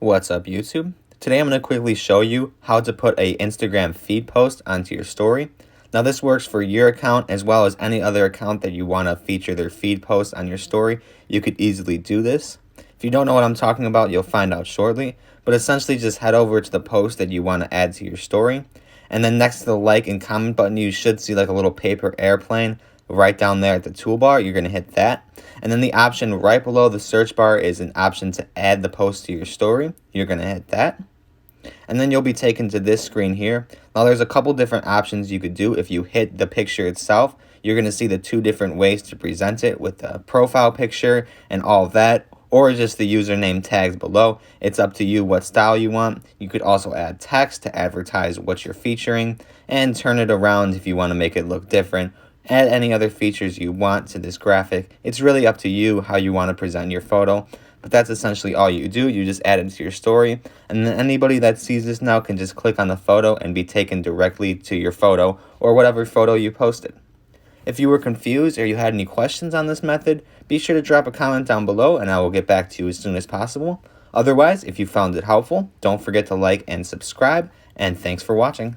What's up, YouTube? Today I'm going to quickly show you how to put a Instagram feed post onto your story. Now this works for your account as well as any other account that you want to feature their feed post on your story. You could easily do this. If you don't know what I'm talking about, you'll find out shortly. But essentially just head over to the post that you want to add to your story. And then next to the like and comment button, you should see like a little paper airplane right down there at the toolbar. You're going to hit that. And then the option right below the search bar is an option to add the post to your story. You're going to hit that. And then you'll be taken to this screen here. Now there's a couple different options you could do. If you hit the picture itself, you're going to see the two different ways to present it with the profile picture and all of that, or just the username tags below. It's up to you what style you want. You could also add text to advertise what you're featuring and turn it around if you want to make it look different. Add any other features you want to this graphic. It's really up to you how you want to present your photo, but that's essentially all you do. You just add it to your story, and then anybody that sees this now can just click on the photo and be taken directly to your photo or whatever photo you posted. If you were confused or you had any questions on this method, be sure to drop a comment down below and I will get back to you as soon as possible. Otherwise, if you found it helpful, don't forget to like and subscribe, and thanks for watching.